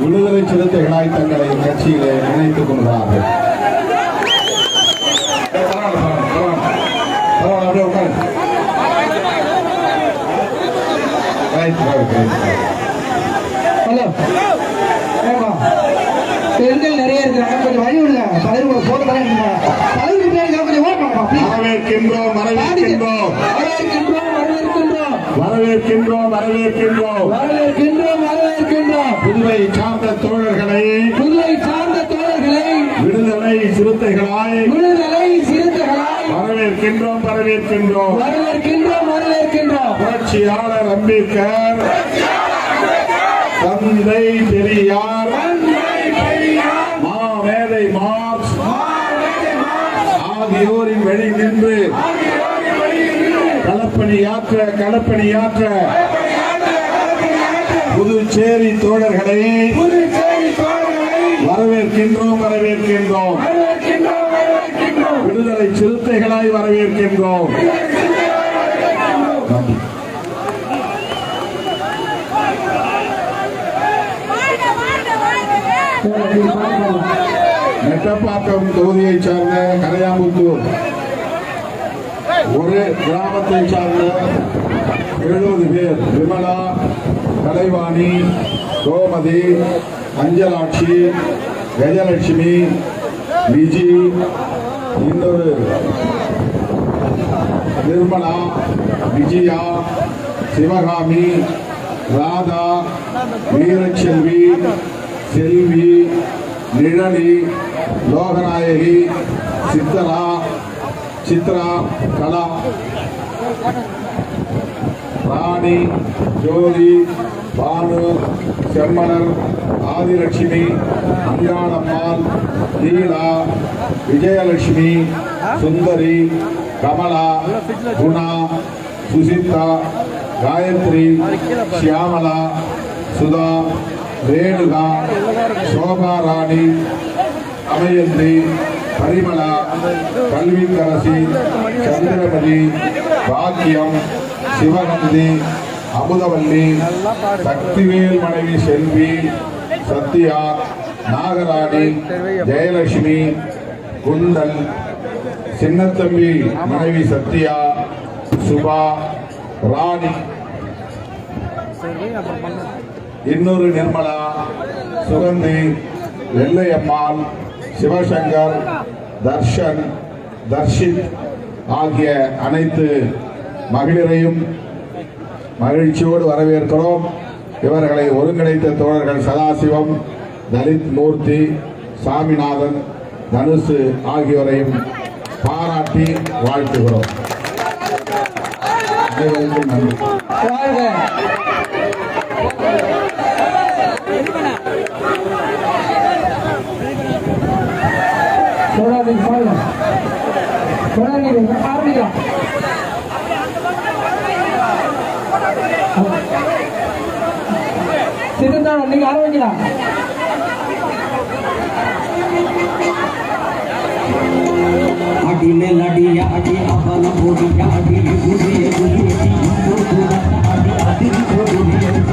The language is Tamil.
விடுதலை சிறுத்தைகளாய் தங்களை கட்சியிலே இணைத்துக் கொள்கிறார்கள். பெண்கள் நிறைய இருக்கிறாங்க, கொஞ்சம் வழி விடுங்க. தலைவர் போட்டு வரவேற்கின்றோம் வரவேற்கின்றோம் வரவேற்கின்றோம் வரவேற்கின்றோம் வரவேற்கின்றோம் வரவேற்கின்றோம். புதுவை சார்ந்த தோழர்களை விடுதலை சிறுத்தைகளாய் வரவேற்கின்றோம் வரவேற்கின்றோம் வரவேற்கின்றோம். புரட்சியாளர் அம்பேத்கர், தந்தை பெரியார், மாமேதை மார்க்ஸ் ஆகியோரின் வழி நின்று களப்பணியாற்ற புதுச்சேரி தோழர்களை வரவேற்கின்றோம் வரவேற்கின்றோம். விடுதலை சிறுத்தைகளாய் வரவேற்கின்றோம். மெட்டப்பாக்கம் தொகுதியை சார்ந்த கரையாம்புத்தூர் ஒரு கிராமத்தை சார்ந்த 70 பேர், விமலா, கலைவாணி, கோமதி, அஞ்சலாட்சி, கஜலட்சுமி, விஜி, இன்னொரு நிர்மலா, விஜயா, சிவகாமி, ராதா, வீரச்செல்வி, செல்வி, நிழலி, லோகநாயகி, சித்ரா, கலா, ராணி, ஜோதி, பானு, செம்மலர், ஆதிலட்சுமி, அஞ்ஞானம்மாள், லீலா, விஜயலட்சுமி, சுந்தரி, கமலா, குணா, சுசிதா, காயத்ரி, ஷியாமலா, சுதா, ரேணுகா, சோபாராணி, அமயந்தி, பரிமளா, கல்விக்கரசி, சந்திரமதி, பாக்கியம், சிவகந்தி, அமுதவல்லி, சக்திவேல் மனைவி செல்வி, சத்யா, நாகராணி, ஜெயலட்சுமி, குண்டல், சின்னத்தம்பி மனைவி சத்யா, சுபா, ராணி, இன்னொரு நிர்மலா, சுகந்தி, வெள்ளையம்மாள், சிவசங்கர், தர்ஷன், தர்ஷித் ஆகிய அனைத்து மகளிரையும் மகிழ்ச்சியோடு வரவேற்கிறோம். இவர்களை ஒருங்கிணைத்த தோழர்கள் சதாசிவம், தலித் மூர்த்தி, சாமிநாதன், தனுசு ஆகியோரையும் பாராட்டி வாழ்த்துகிறோம். அனைவருக்கும் நன்றி. நீங்க ஆரம்பிக்கலாம். அடிலே நடியா அடி அவல போடியா அடி குடியே குடியே அடி அடி போடியே